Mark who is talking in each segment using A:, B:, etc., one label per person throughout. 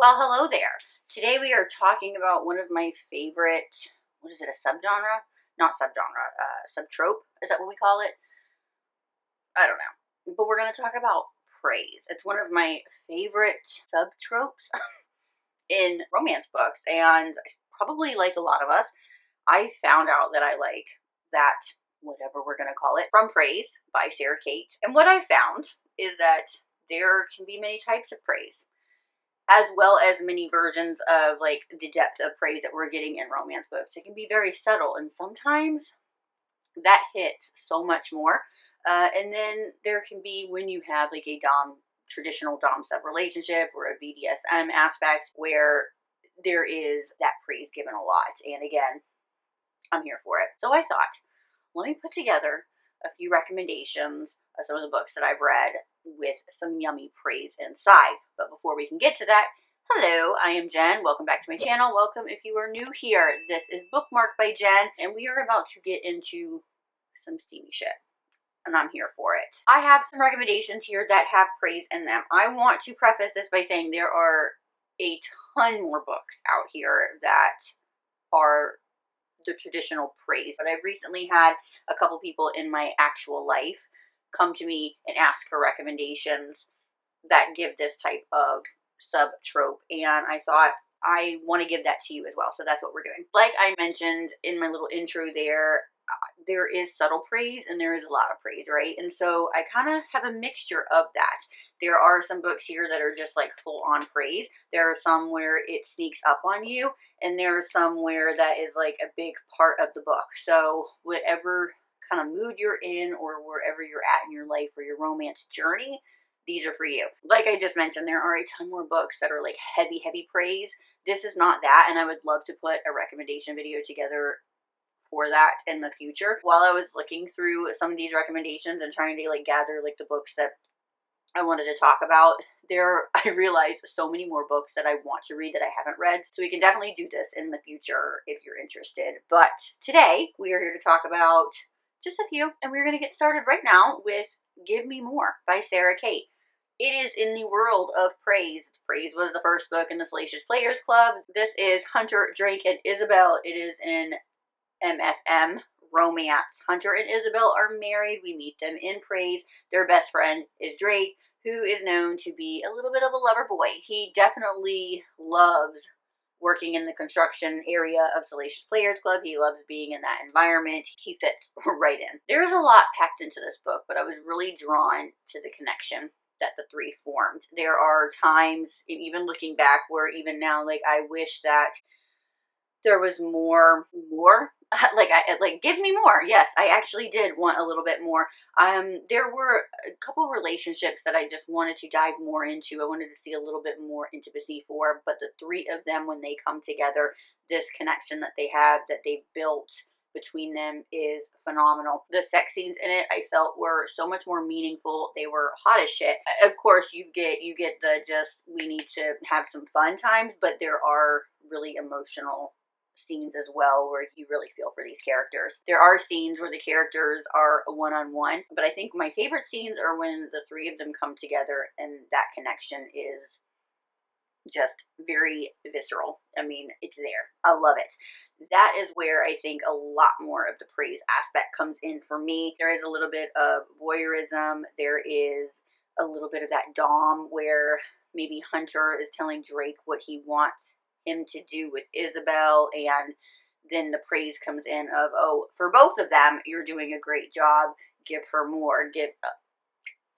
A: Well, hello there. Today we are talking about one of my favorite, what is it, a subgenre? Not subgenre, subtrope? Is that what we call it? I don't know. But we're going to talk about praise. It's one of my favorite subtropes in romance books, and probably like a lot of us, I found out that I like that, whatever we're going to call it, from Praise by Sarah Kate. And what I found is that there can be many types of praise, as well as many versions of like the depth of praise that we're getting in romance books. It can be very subtle, and sometimes that hits so much more. And then there can be when you have like a traditional dom sub relationship or a BDSM aspect where there is that praise given a lot. And again, I'm here for it. So I thought, let me put together a few recommendations of some of the books that I've read with some yummy praise inside. But before we can get to that, hello, I am Jen. Welcome back to my channel. Welcome if you are new here. This is Bookmark by Jen, and we are about to get into some steamy shit, and I'm here for it. I have some recommendations here that have praise in them. I want to preface this by saying there are a ton more books out here that are the traditional praise, but I've recently had a couple people in my actual life come to me and ask for recommendations that give this type of subtrope, and I thought I want to give that to you as well. So that's what we're doing. Like I mentioned in my little intro there is subtle praise and there is a lot of praise, right? And so I kind of have a mixture of that. There are some books here that are just like full on praise. There are some where it sneaks up on you, and there are some where that is like a big part of the book. So whatever kind of mood you're in or wherever you're at in your life or your romance journey, these are for you. Like I just mentioned, there are a ton more books that are like heavy praise. This is not that, and I would love to put a recommendation video together for that in the future. While I was looking through some of these recommendations and trying to like gather like the books that I wanted to talk about, I realized so many more books that I want to read that I haven't read. So we can definitely do this in the future if you're interested. But today we are here to talk about just a few, and we're going to get started right now with Give Me More by Sarah Kate. It is in the world of praise. Praise was the first book in the Salacious Players Club. This is Hunter, Drake, and Isabel. It is in MFM romance. Hunter and Isabel are married. We meet them in praise. Their best friend is Drake, who is known to be a little bit of a lover boy. He definitely loves working in the construction area of Salacious Players Club. He loves being in that environment. He fits right in. There is a lot packed into this book, but I was really drawn to the connection that the three formed. There are times, even looking back, where even now, like, I wish that there was more like give me more. Yes, I actually did want a little bit more. There were a couple relationships that I just wanted to dive more into. I wanted to see a little bit more intimacy for, but the three of them, when they come together, this connection that they have, that they've built between them, is phenomenal. The sex scenes in it, I felt, were so much more meaningful. They were hot as shit. Of course, you get the just, we need to have some fun times, but there are really emotional scenes as well where you really feel for these characters. There are scenes where the characters are a one-on-one, but I think my favorite scenes are when the three of them come together and that connection is just very visceral. I mean, it's there. I love it. That is where I think a lot more of the praise aspect comes in for me. There is a little bit of voyeurism. There is a little bit of that dom where maybe Hunter is telling Drake what he wants him to do with Isabel, and then the praise comes in of, oh, for both of them, you're doing a great job. Give her more.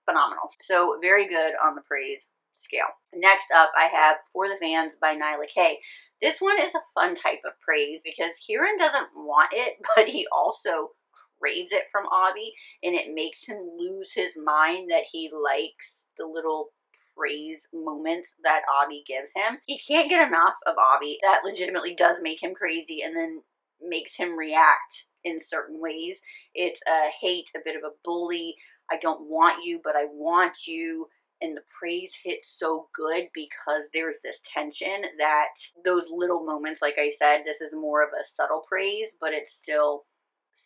A: Phenomenal. So very good on the praise scale. Next up, I have For the Fans by Nyla K. This one is a fun type of praise because Kieran doesn't want it, but he also craves it from Avi, and it makes him lose his mind that he likes the little praise moments that Avi gives him. He can't get enough of Avi. That legitimately does make him crazy and then makes him react in certain ways. It's a hate, a bit of a bully. I don't want you, but I want you. And the praise hits so good because there's this tension that those little moments, like I said, this is more of a subtle praise, but it still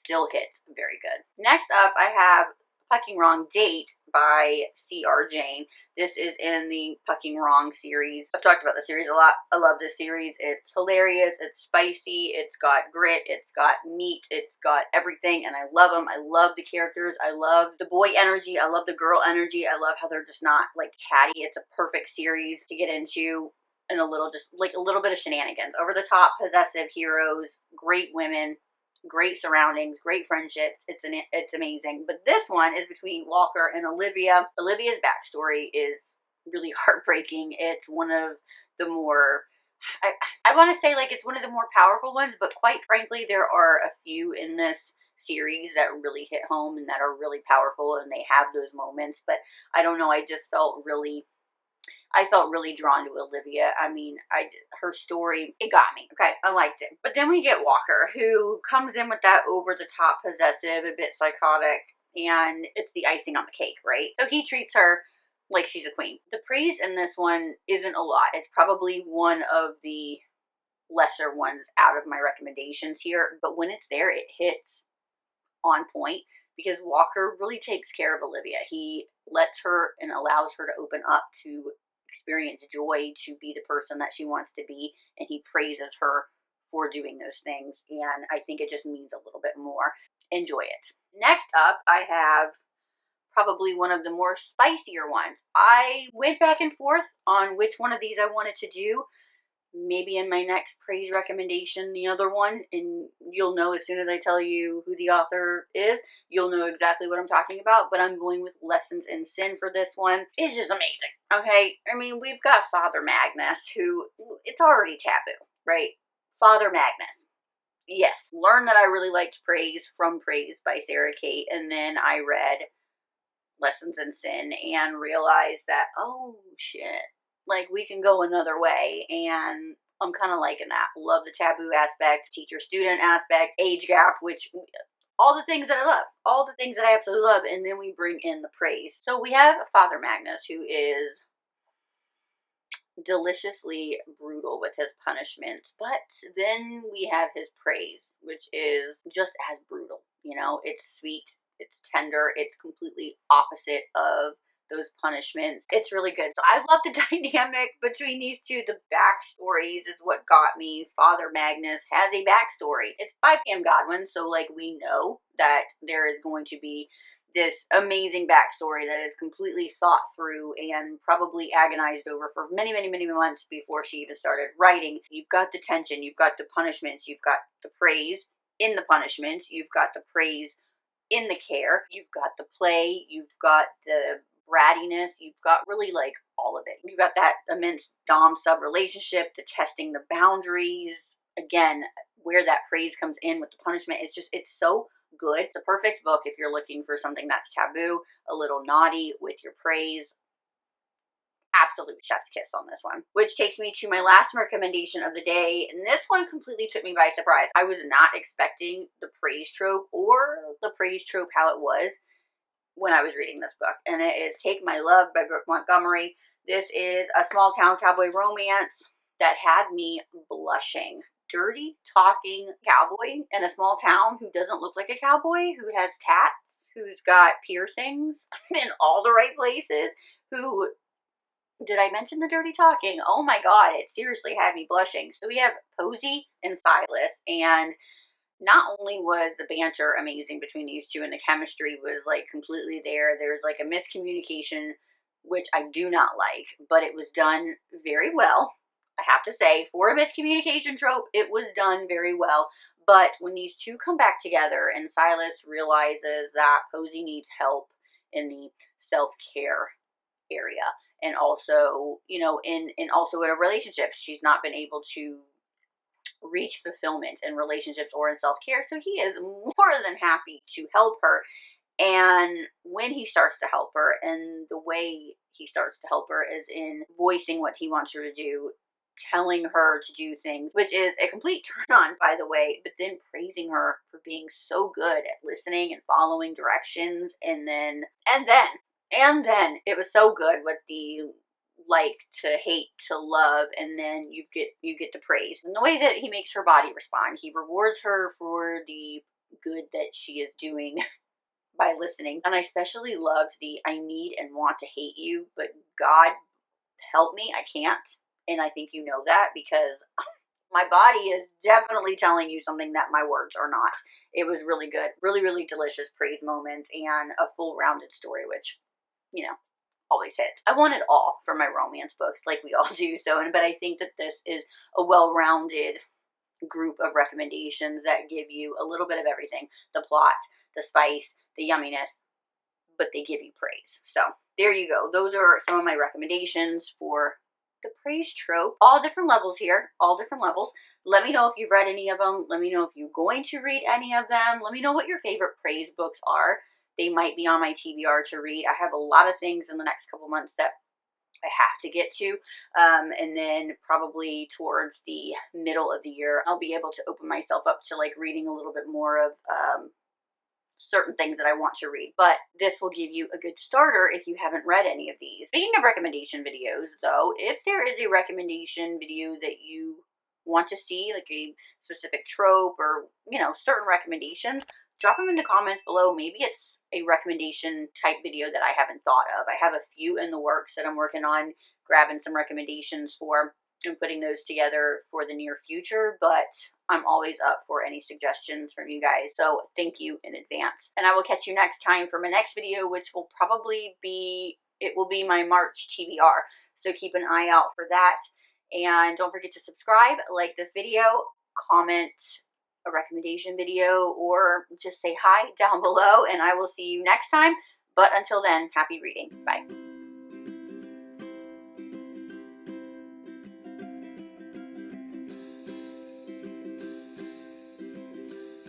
A: hits very good. Next up, I have Fucking Wrong Date by C.R. Jane. This is in the Fucking Wrong series. I've talked about the series a lot. I love this series. It's hilarious. It's spicy. It's got grit. It's got meat. It's got everything, and I love them. I love the characters. I love the boy energy. I love the girl energy. I love how they're just not like catty. It's a perfect series to get into, and a little, just like a little bit of shenanigans. Over the top, possessive heroes, great women, great surroundings, great friendships. It's amazing. But this one is between Walker and Olivia. Olivia's backstory is really heartbreaking. It's one of the more, I want to say like it's one of the more powerful ones, but quite frankly, there are a few in this series that really hit home and that are really powerful, and they have those moments. But I don't know, I felt really drawn to Olivia. I mean, her story, it got me. Okay, I liked it. But then we get Walker, who comes in with that over-the-top possessive, a bit psychotic, and it's the icing on the cake, right? So he treats her like she's a queen. The praise in this one isn't a lot. It's probably one of the lesser ones out of my recommendations here, but when it's there, it hits on point because Walker really takes care of Olivia. He lets her and allows her to open up, to experience joy, to be the person that she wants to be, and he praises her for doing those things, and I think it just means a little bit more. Enjoy it. Next up, I have probably one of the more spicier ones. I went back and forth on which one of these I wanted to do. Maybe in my next praise recommendation, the other one, and you'll know as soon as I tell you who the author is, you'll know exactly what I'm talking about. But I'm going with Lessons in Sin for this one. It's just amazing. Okay, I mean, we've got Father Magnus, who, it's already taboo, right? Father Magnus. Yes, learned that I really liked Praise from Praise by Sarah Kate, and then I read Lessons in Sin and realized that, oh shit, like we can go another way, and I'm kind of liking that. Love the taboo aspect, teacher student aspect, age gap, which all the things that I love, all the things that I absolutely love, and then we bring in the praise. So we have Father Magnus, who is deliciously brutal with his punishments, but then we have his praise, which is just as brutal. You know, it's sweet, it's tender, it's completely opposite of those punishments. It's really good. So I love the dynamic between these two. The backstories is what got me. Father Magnus has a backstory. It's by Pam Godwin, so like we know that there is going to be this amazing backstory that is completely thought through and probably agonized over for many, many, many months before she even started writing. You've got the tension, you've got the punishments, you've got the praise in the punishments, you've got the praise in the care, you've got the play, you've got the brattiness, you've got really like all of it. You've got that immense dom-sub relationship, the testing the boundaries. Again, where that praise comes in with the punishment, it's so good. It's a perfect book if you're looking for something that's taboo, a little naughty with your praise. Absolute chef's kiss on this one. Which takes me to my last recommendation of the day, and this one completely took me by surprise. I was not expecting the praise trope or the praise trope how it was when I was reading this book, and it is Take My Love by Brooke Montgomery. This is a small town cowboy romance that had me blushing. Dirty talking cowboy in a small town who doesn't look like a cowboy, who has tats, who's got piercings in all the right places, who, did I mention the dirty talking? Oh my god, it seriously had me blushing. So we have Posey and Silas, and not only was the banter amazing between these two and the chemistry was like completely there, there's like a miscommunication, which I do not like, but it was done very well. I have to say, for a miscommunication trope, it was done very well. But when these two come back together and Silas realizes that Posey needs help in the self-care area, and also, you know, in also in a relationship, she's not been able to reach fulfillment in relationships or in self-care, so he is more than happy to help her. And when he starts to help her, and the way he starts to help her is in voicing what he wants her to do, telling her to do things, which is a complete turn on, by the way, but then praising her for being so good at listening and following directions, and then it was so good with the like to hate to love, and then you get to praise, and the way that he makes her body respond, he rewards her for the good that she is doing by listening. And I especially loved the I need and want to hate you, but God help me, I can't. And I think you know that because my body is definitely telling you something that my words are not. It was really good. Really, really delicious praise moments and a full rounded story, which, you know, always hits. I want it all for my romance books, like we all do. So, but I think that this is a well rounded group of recommendations that give you a little bit of everything: the plot, the spice, the yumminess, but they give you praise. So there you go. Those are some of my recommendations for the praise trope. All different levels here, all different levels. Let me know if you've read any of them. Let me know if you're going to read any of them. Let me know what your favorite praise books are. They might be on my TBR to read. I have a lot of things in the next couple months that I have to get to. And then probably towards the middle of the year, I'll be able to open myself up to like reading a little bit more of certain things that I want to read. But this will give you a good starter if you haven't read any of these. Speaking of recommendation videos, though, if there is a recommendation video that you want to see, like a specific trope or, you know, certain recommendations, drop them in the comments below. Maybe it's a recommendation type video that I haven't thought of. I have a few in the works that I'm working on grabbing some recommendations for and putting those together for the near future, but I'm always up for any suggestions from you guys, so thank you in advance. And I will catch you next time for my next video, which will probably be, it will be my March TBR, so keep an eye out for that. And don't forget to subscribe, like this video, comment a recommendation video, or just say hi down below, and I will see you next time. But until then, happy reading. Bye.